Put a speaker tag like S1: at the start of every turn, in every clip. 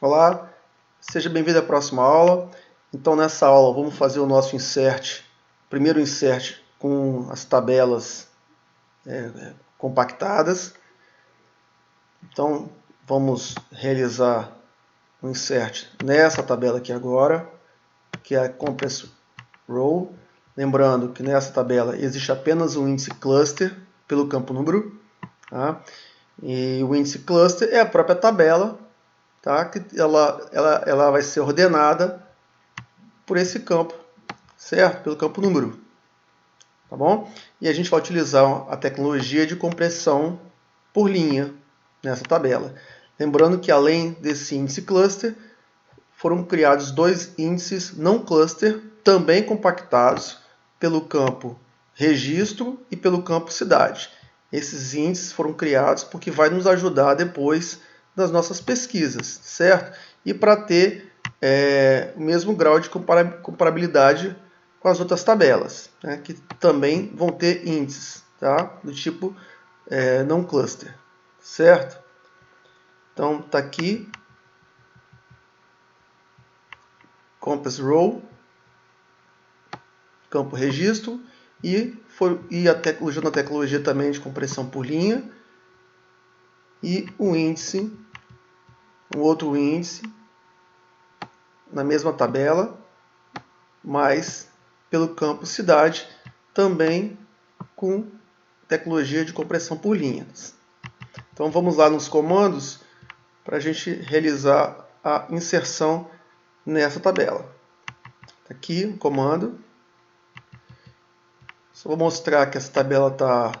S1: Olá, seja bem-vindo à próxima aula. Então nessa aula vamos fazer o nosso insert, primeiro insert com as tabelas compactadas. Então vamos realizar o insert nessa tabela aqui agora, que é a Compress Row. Lembrando que nessa tabela existe apenas um índice cluster pelo campo número, tá? E o índice cluster é a própria tabela, tá? Que ela vai ser ordenada por esse campo, certo? Pelo campo número, tá bom? E a gente vai utilizar a tecnologia de compressão por linha nessa tabela. Lembrando que além desse índice cluster, foram criados dois índices não cluster, também compactados pelo campo registro e pelo campo cidade. Esses índices foram criados porque vai nos ajudar depois nas nossas pesquisas, certo? E para ter o mesmo grau de comparabilidade com as outras tabelas, né, que também vão ter índices, tá, do tipo não cluster, certo? Então está aqui Compress Row, campo registro, e usando a tecnologia também de compressão por linha, e um índice, um outro índice, na mesma tabela, mas pelo campo cidade, também com tecnologia de compressão por linhas. Então vamos lá nos comandos para a gente realizar a inserção nessa tabela. Aqui o comando. Só vou mostrar que essa tabela está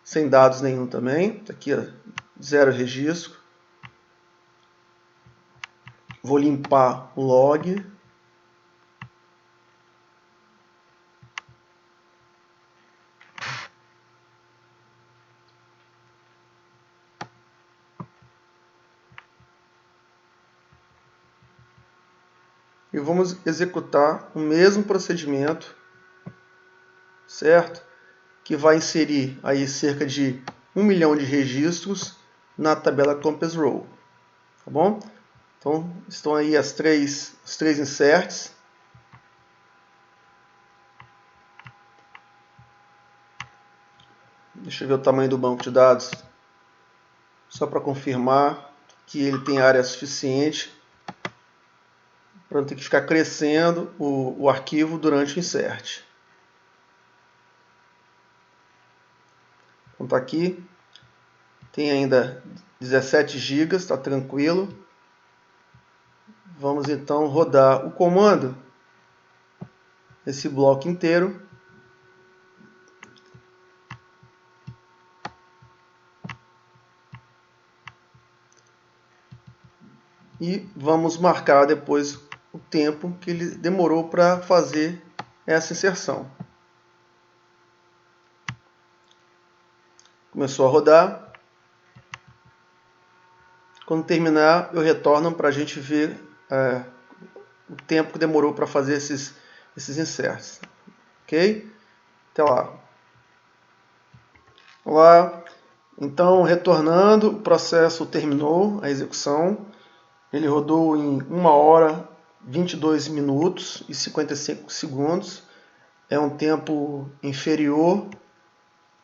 S1: sem dados nenhum também. Tá aqui, ó, zero registro. Vou limpar o log. E vamos executar o mesmo procedimento, certo? Que vai inserir aí cerca de 1 milhão de registros na tabela Compress Row, tá bom? Então estão aí os três inserts. Deixa eu ver o tamanho do banco de dados, só para confirmar que ele tem área suficiente para não ter que ficar crescendo o arquivo durante o insert. Então está aqui, tem ainda 17 GB, está tranquilo. Vamos então rodar o comando, esse bloco inteiro. E vamos marcar depois o tempo que ele demorou para fazer essa inserção. Começou a rodar. Quando terminar, eu retorno para a gente ver o tempo que demorou para fazer esses inserts. Ok? Até lá. Olá. Então, retornando, o processo terminou a execução. Ele rodou em 1 hora, 22 minutos e 55 segundos. É um tempo inferior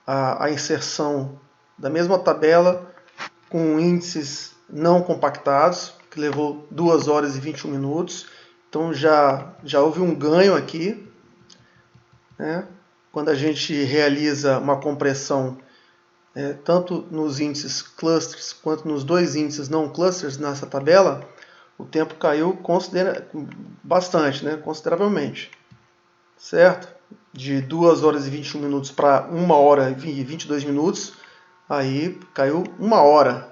S1: à inserção da mesma tabela com índices não compactados, que levou 2 horas e 21 minutos. Então já houve um ganho aqui, né? Quando a gente realiza uma compressão tanto nos índices clusters quanto nos dois índices não clusters nessa tabela, o tempo caiu bastante, né? Consideravelmente, certo? De 2 horas e 21 minutos para 1 hora e 22 minutos, aí caiu 1 hora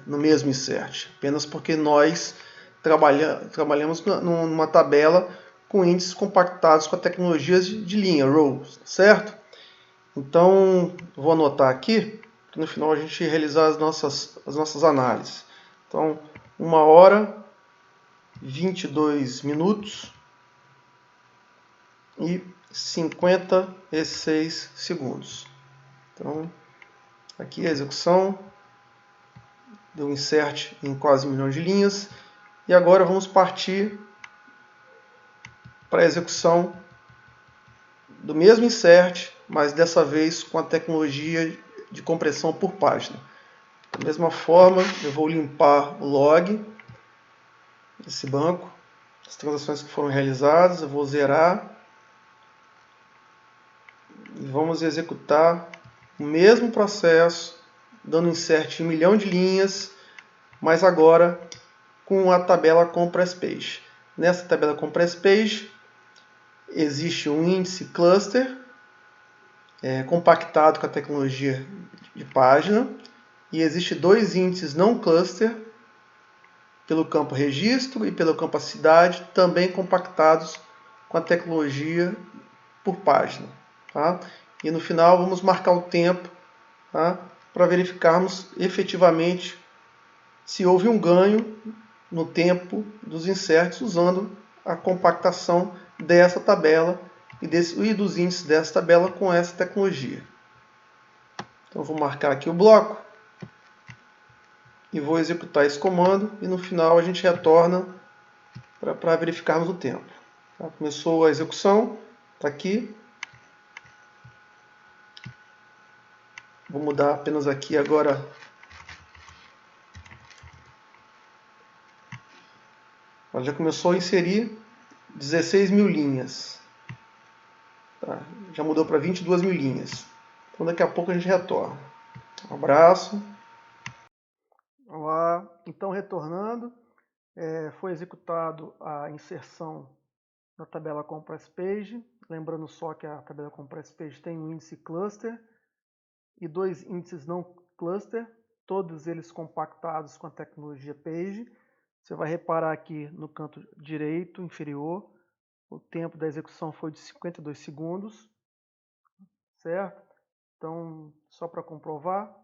S1: no mesmo insert, apenas porque nós trabalhamos numa tabela com índices compactados com a tecnologia de linha, rows, certo? Então, vou anotar aqui, que no final a gente realizar as nossas análises. Então, 1 hora, 22 minutos e 56 segundos. Então, aqui a execução, deu um insert em quase 1 milhão de linhas E agora vamos partir para a execução do mesmo insert, mas dessa vez com a tecnologia de compressão por página. Da mesma forma, eu vou limpar o log desse banco, as transações que foram realizadas, eu vou zerar e vamos executar o mesmo processo, dando insert em 1 milhão de linhas, mas agora com a tabela Compress Page. Nessa tabela Compress Page existe um índice cluster compactado com a tecnologia de página e existe 2 índices não cluster pelo campo registro e pelo campo cidade, também compactados com a tecnologia por página. Tá? E no final vamos marcar o tempo, tá? Para verificarmos efetivamente se houve um ganho no tempo dos inserts usando a compactação dessa tabela e dos índices dessa tabela com essa tecnologia. Então vou marcar aqui o bloco e vou executar esse comando e no final a gente retorna para verificarmos o tempo. Tá? Começou a execução, está aqui. Vou mudar apenas aqui agora. Ela já começou a inserir 16 mil linhas. Tá? Já mudou para 22 mil linhas. Então daqui a pouco a gente retorna. Um abraço. Olá, então retornando, foi executado a inserção na tabela Compress Page. Lembrando só que a tabela Compress Page tem um índice cluster e 2 índices não cluster, todos eles compactados com a tecnologia Page. Você vai reparar aqui no canto direito inferior, o tempo da execução foi de 52 segundos, certo? Então, só para comprovar,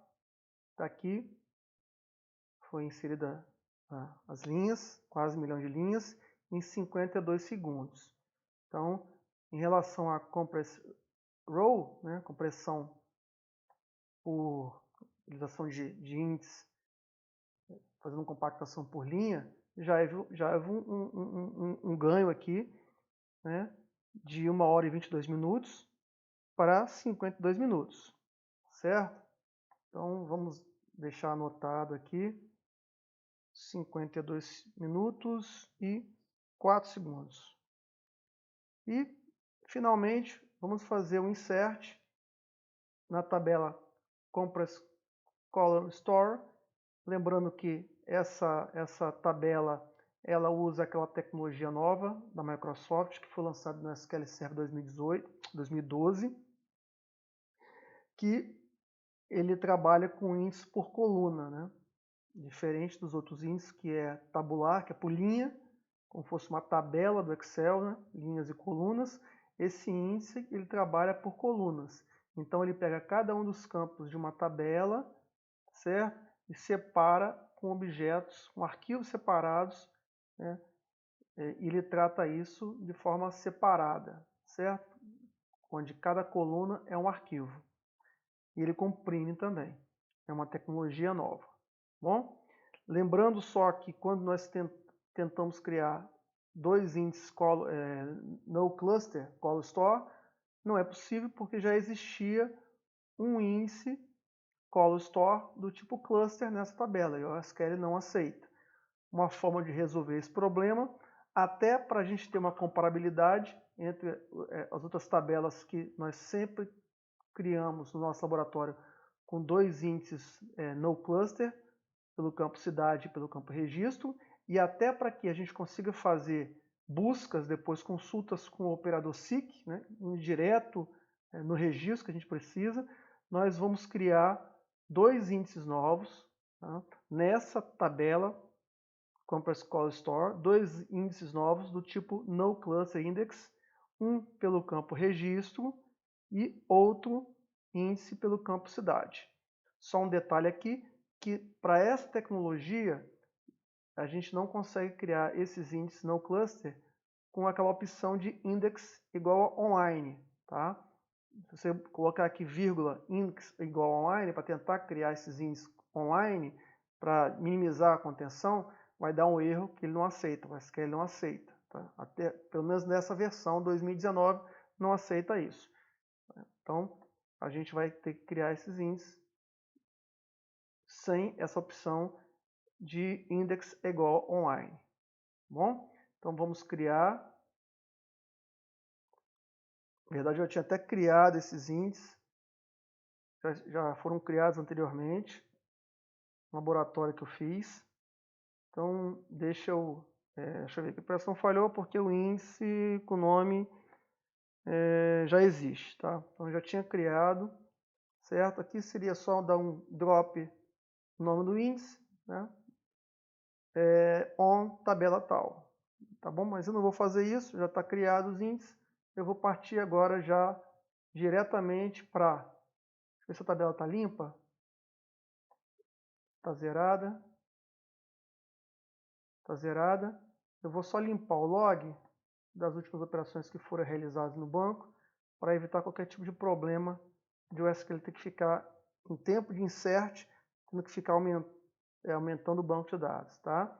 S1: está aqui, foi inserida as linhas, quase 1 milhão de linhas, em 52 segundos. Então, em relação à compress row, né, compressão por utilização de índice, fazendo compactação por linha, já houve um ganho aqui, né, de 1 hora e 22 minutos para 52 minutos, certo? Então vamos deixar anotado aqui 52 minutos e 4 segundos. E finalmente vamos fazer um insert na tabela Compress Column Store, lembrando que essa tabela ela usa aquela tecnologia nova da Microsoft que foi lançada no SQL Server 2012, que ele trabalha com índice por coluna, né? Diferente dos outros índices que é tabular, que é por linha, como fosse uma tabela do Excel, né? Linhas e colunas. Esse índice ele trabalha por colunas. Então ele pega cada um dos campos de uma tabela, certo? E separa com objetos, com arquivos separados, né? E ele trata isso de forma separada, certo? Onde cada coluna é um arquivo. E ele comprime também. É uma tecnologia nova. Bom? Lembrando só que quando nós tentamos criar 2 índices no cluster, call store, não é possível porque já existia um índice call store do tipo cluster nessa tabela e o SQL não aceita. Uma forma de resolver esse problema, até para a gente ter uma comparabilidade entre as outras tabelas que nós sempre criamos no nosso laboratório com 2 índices no cluster, pelo campo cidade e pelo campo registro, e até para que a gente consiga fazer buscas, depois consultas com o operador seek, né, direto no registro que a gente precisa, nós vamos criar 2 índices novos, tá, nessa tabela Compress Call Store, 2 índices novos do tipo NoClusterIndex, um pelo campo registro e outro índice pelo campo cidade. Só um detalhe aqui, que para essa tecnologia a gente não consegue criar esses índices no cluster com aquela opção de index igual a online, tá? Se você colocar aqui vírgula index igual a online para tentar criar esses índices online para minimizar a contenção, vai dar um erro que ele não aceita, o SQL não aceita. Tá? Até, pelo menos nessa versão 2019 não aceita isso. Então, a gente vai ter que criar esses índices sem essa opção de index igual online. Bom, então vamos criar. Na verdade, eu tinha até criado esses índices, já foram criados anteriormente, no laboratório que eu fiz. Então, deixa eu ver que a operação falhou porque o índice com o nome já existe, tá? Então, eu já tinha criado, certo? Aqui seria só dar um drop no nome do índice, né? On tabela tal, tá bom? Mas eu não vou fazer isso, já está criado os índices. Eu vou partir agora já diretamente para... Deixa eu ver se a tabela está limpa. Está zerada. Está zerada. Eu vou só limpar o log das últimas operações que foram realizadas no banco para evitar qualquer tipo de problema de o SQL ter que ficar em tempo de insert, tendo que ficar aumentando o banco de dados, tá?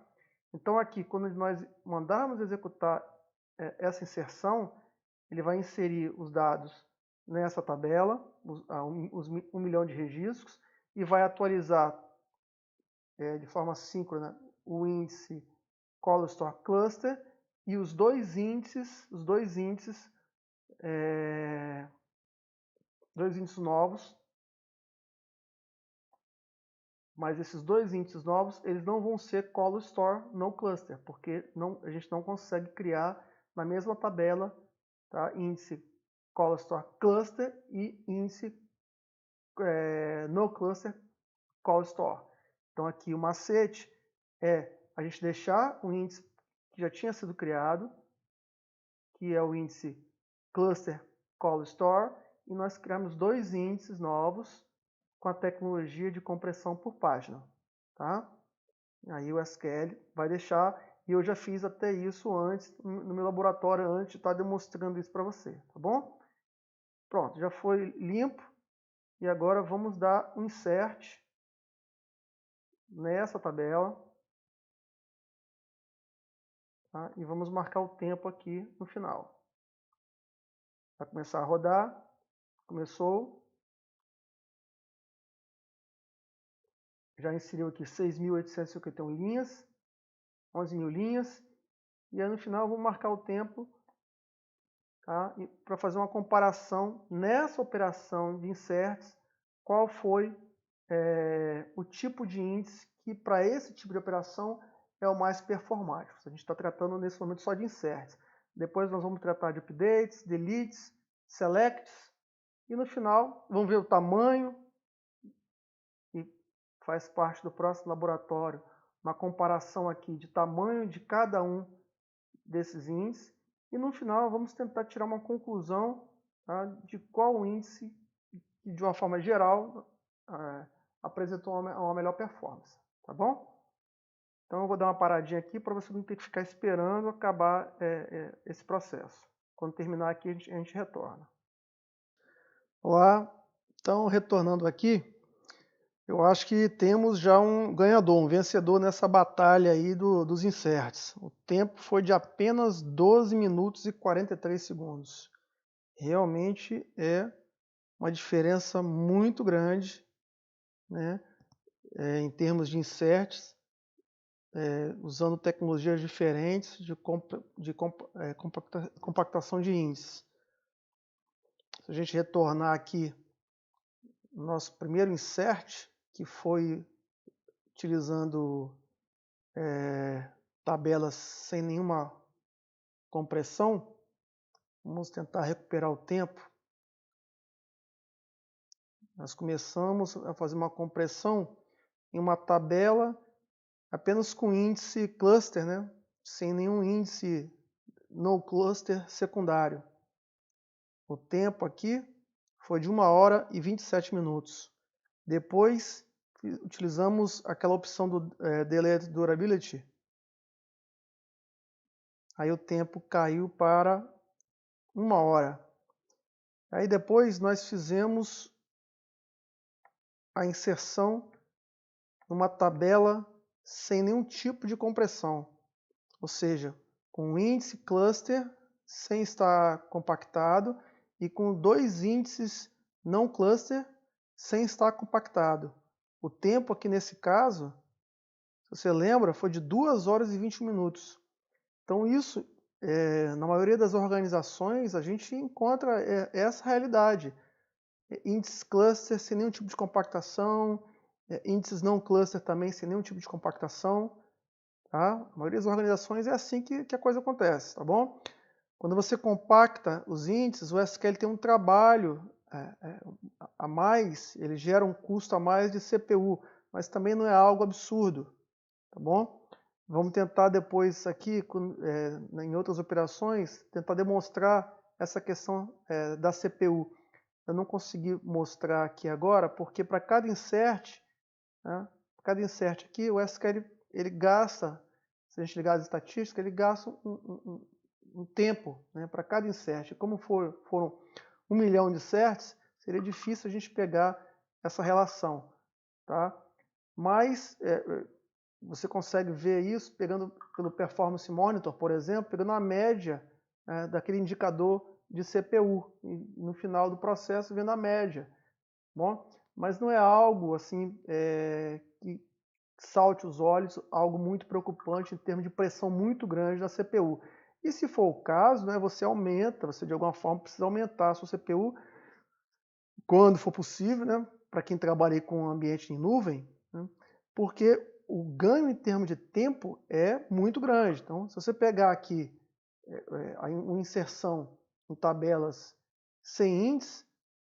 S1: Então aqui, quando nós mandarmos executar essa inserção, ele vai inserir os dados nessa tabela, os 1 milhão de registros, e vai atualizar de forma síncrona o índice Color Cluster e os dois índices novos, mas esses dois índices novos, eles não vão ser Color Store no Cluster, porque a gente não consegue criar na mesma tabela, tá? Índice Color Store Cluster e índice no Cluster Color Store. Então aqui o macete é a gente deixar o índice que já tinha sido criado, que é o índice Cluster Color Store, e nós criamos dois índices novos com a tecnologia de compressão por página, tá? Aí o SQL vai deixar, e eu já fiz até isso antes, no meu laboratório, antes de estar demonstrando isso para você, tá bom? Pronto, já foi limpo, e agora vamos dar um insert nessa tabela, tá? E vamos marcar o tempo aqui no final. Vai começar a rodar, começou, já inseriu aqui 6.851 linhas, 11.000 linhas, e aí no final eu vou marcar o tempo, tá? Para fazer uma comparação nessa operação de inserts, qual foi o tipo de índice que para esse tipo de operação é o mais performático. A gente está tratando nesse momento só de inserts. Depois nós vamos tratar de updates, deletes, selects, e no final vamos ver o tamanho, e faz parte do próximo laboratório, uma comparação aqui de tamanho de cada um desses índices, e no final vamos tentar tirar uma conclusão, tá, de qual índice, que de uma forma geral, apresentou uma melhor performance, tá bom? Então eu vou dar uma paradinha aqui para você não ter que ficar esperando acabar esse processo. Quando terminar aqui a gente retorna. Olá, então retornando aqui, eu acho que temos já um ganhador, um vencedor nessa batalha aí dos inserts. O tempo foi de apenas 12 minutos e 43 segundos. Realmente é uma diferença muito grande, né, em termos de inserts, usando tecnologias diferentes de compactação de índices. Se a gente retornar aqui no nosso primeiro insert, que foi utilizando tabelas sem nenhuma compressão, vamos tentar recuperar o tempo. Nós começamos a fazer uma compressão em uma tabela apenas com índice cluster, né? Sem nenhum índice no cluster secundário. O tempo aqui foi de 1 hora e 27 minutos. Depois utilizamos aquela opção do Delete Durability. Aí o tempo caiu para 1 hora. Aí depois nós fizemos a inserção numa tabela sem nenhum tipo de compressão, ou seja, com um índice cluster sem estar compactado e com 2 índices não cluster sem estar compactado. O tempo aqui nesse caso, se você lembra, foi de 2 horas e 21 minutos. Então isso, na maioria das organizações, a gente encontra essa realidade. Índices cluster sem nenhum tipo de compactação, índices não cluster também sem nenhum tipo de compactação. Tá? A maioria das organizações é assim que a coisa acontece, tá bom? Quando você compacta os índices, o SQL tem um trabalho a mais, ele gera um custo a mais de CPU, mas também não é algo absurdo, tá bom? Vamos tentar depois aqui, em outras operações, tentar demonstrar essa questão da CPU. Eu não consegui mostrar aqui agora, porque para cada insert, né, aqui, o SQL ele gasta, se a gente ligar as estatísticas, ele gasta um tempo, né, para cada insert. Como foram 1 milhão de inserts, seria difícil a gente pegar essa relação. Tá? Mas você consegue ver isso pegando pelo Performance Monitor, por exemplo, pegando a média daquele indicador de CPU e no final do processo vendo a média. Bom, mas não é algo assim que salte os olhos, algo muito preocupante em termos de pressão muito grande na CPU. E se for o caso, né, você de alguma forma precisa aumentar a sua CPU quando for possível, né, para quem trabalha com ambiente em nuvem, né, porque o ganho em termos de tempo é muito grande. Então, se você pegar aqui uma inserção em tabelas sem índice,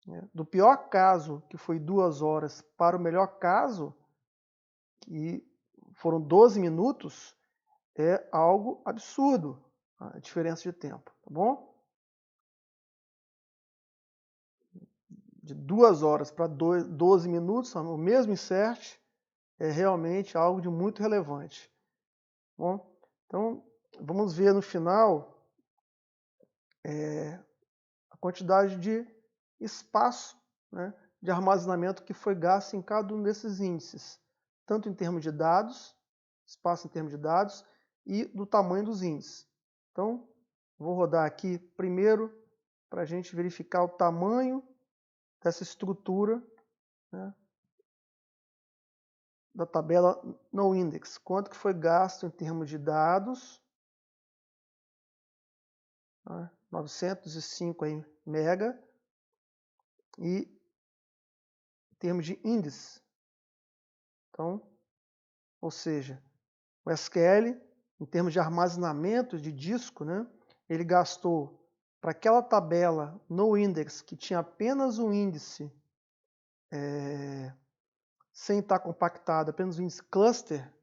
S1: né, do pior caso, que foi 2 horas, para o melhor caso, que foram 12 minutos, é algo absurdo a diferença de tempo, tá bom? De 2 horas para 12 minutos, o mesmo insert, é realmente algo de muito relevante. Bom, então, vamos ver no final a quantidade de espaço, né, de armazenamento que foi gasto em cada um desses índices, tanto em termos de dados, espaço em termos de dados, e do tamanho dos índices. Então, vou rodar aqui primeiro para a gente verificar o tamanho dessa estrutura, né, da tabela noindex. Quanto que foi gasto em termos de dados, né, 905 aí, mega, e em termos de índice. Então, ou seja, o SQL, em termos de armazenamento de disco, né, ele gastou para aquela tabela noindex que tinha apenas um índice sem estar compactado, apenas um índice cluster,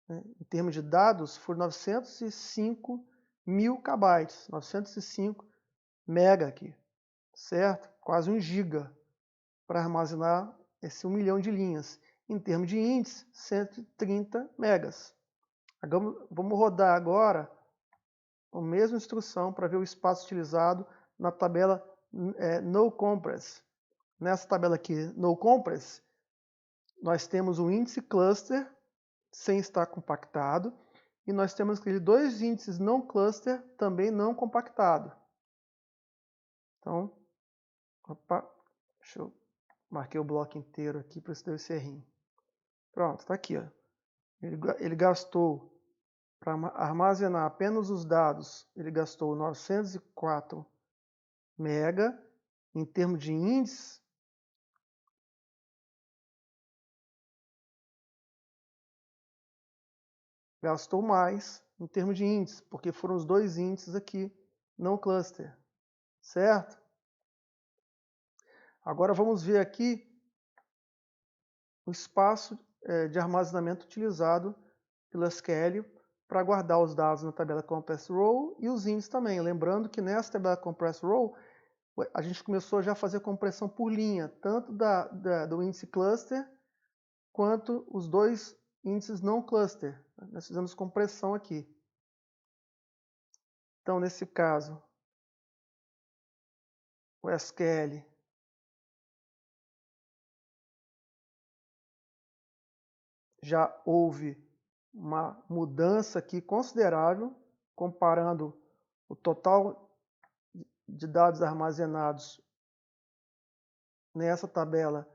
S1: né, em termos de dados, foram 905 mil kbytes, 905 mega aqui, certo? Quase 1 giga para armazenar esse 1 milhão de linhas. Em termos de índice, 130 megas. Vamos rodar agora a mesma instrução para ver o espaço utilizado na tabela noCompress. Nessa tabela aqui, noCompress, nós temos um índice cluster sem estar compactado e nós temos aqueles 2 índices não cluster também não compactado. Então, opa, deixa eu marquei o bloco inteiro aqui para esse deu errinho. Pronto, está aqui. Ó. Ele gastou, para armazenar apenas os dados, ele gastou 904 mega. Em termos de índice, gastou mais em termos de índice, porque foram os 2 índices aqui, não cluster, certo? Agora vamos ver aqui o espaço de armazenamento utilizado pelo SQL para guardar os dados na tabela Compress Row e os índices também. Lembrando que nessa tabela Compress Row, a gente começou já a fazer compressão por linha, tanto do índice cluster, quanto os 2 índices não cluster. Nós fizemos compressão aqui. Então, nesse caso, o SQL já houve uma mudança aqui considerável, comparando o total de dados armazenados nessa tabela,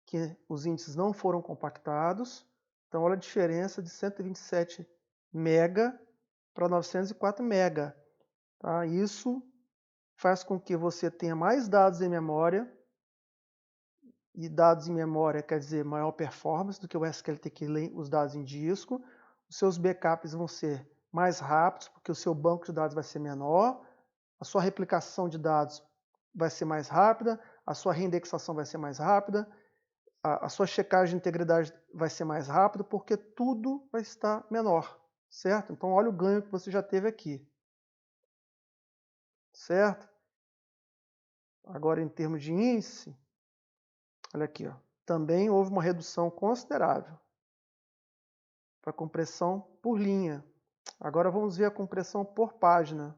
S1: que os índices não foram compactados. Então, olha a diferença de 127 MB para 904 MB. Tá? Isso faz com que você tenha mais dados em memória, e dados em memória quer dizer maior performance do que o SQLite que lê os dados em disco. Os seus backups vão ser mais rápidos, porque o seu banco de dados vai ser menor, a sua replicação de dados vai ser mais rápida, a sua reindexação vai ser mais rápida, a sua checagem de integridade vai ser mais rápida, porque tudo vai estar menor, certo? Então, olha o ganho que você já teve aqui, certo? Agora, em termos de índice, olha aqui, ó, também houve uma redução considerável para compressão por linha. Agora vamos ver a compressão por página.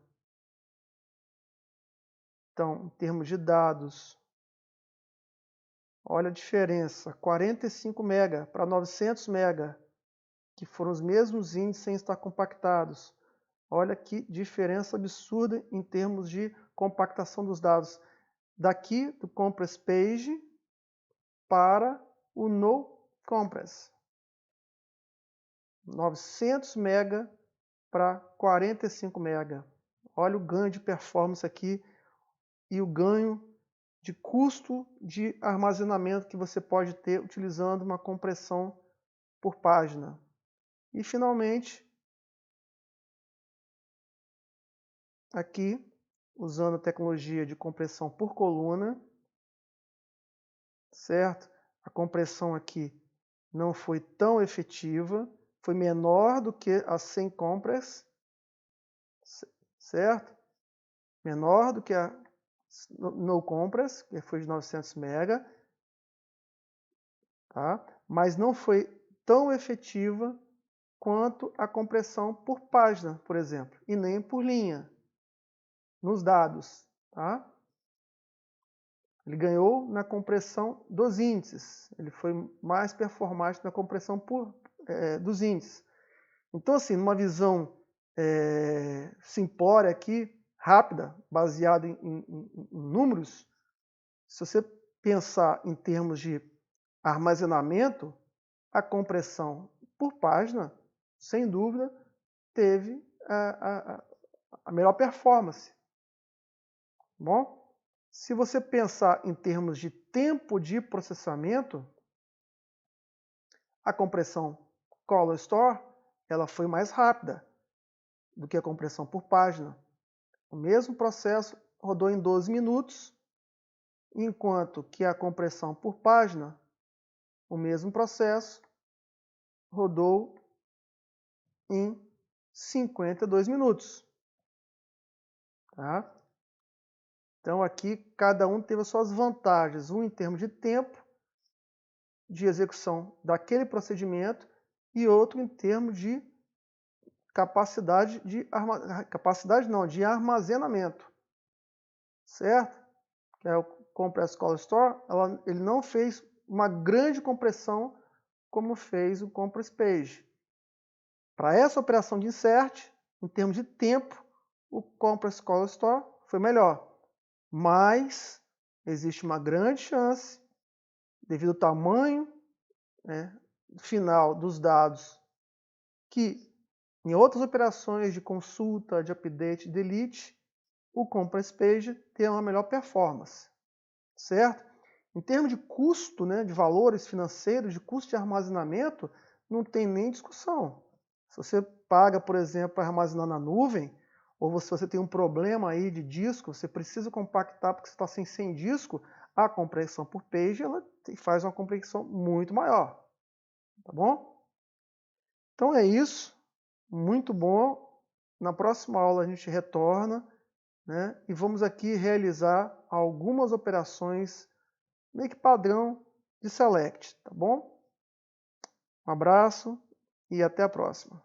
S1: Então, em termos de dados, olha a diferença, 45 MB para 900 MB, que foram os mesmos índices sem estar compactados. Olha que diferença absurda em termos de compactação dos dados. Daqui do Compress Page para o No Compress. 900 MB para 45 MB. Olha o ganho de performance aqui e o ganho de custo de armazenamento que você pode ter utilizando uma compressão por página. E finalmente, aqui, usando a tecnologia de compressão por coluna, certo? A compressão aqui não foi tão efetiva, foi menor do que a sem compress, certo? Menor do que a no compress, que foi de 900 MB, tá? Mas não foi tão efetiva quanto a compressão por página, por exemplo, e nem por linha, nos dados, tá? Ele ganhou na compressão dos índices, ele foi mais performante na compressão dos índices. Então, assim, numa visão simplória aqui, rápida, baseada em números, se você pensar em termos de armazenamento, a compressão por página, sem dúvida, teve a melhor performance. Bom, se você pensar em termos de tempo de processamento, a compressão Color Store ela foi mais rápida do que a compressão por página. O mesmo processo rodou em 12 minutos, enquanto que a compressão por página, o mesmo processo, rodou em 52 minutos. Tá? Então aqui cada um teve as suas vantagens, um em termos de tempo de execução daquele procedimento e outro em termos de capacidade de armazenamento, certo? Que é o Compress Color Store, ele não fez uma grande compressão como fez o Compress Page. Para essa operação de insert, em termos de tempo, o Compress Color Store foi melhor. Mas existe uma grande chance, devido ao tamanho final dos dados, que em outras operações de consulta, de update, delete, o Compress Page tem uma melhor performance, certo? Em termos de custo, de valores financeiros, de custo de armazenamento, não tem nem discussão. Se você paga, por exemplo, para armazenar na nuvem, ou se você tem um problema aí de disco, você precisa compactar porque você está sem disco, a compressão por page ela faz uma compressão muito maior. Tá bom? Então é isso. Muito bom. Na próxima aula a gente retorna, e vamos aqui realizar algumas operações meio que padrão de select, tá bom? Um abraço e até a próxima.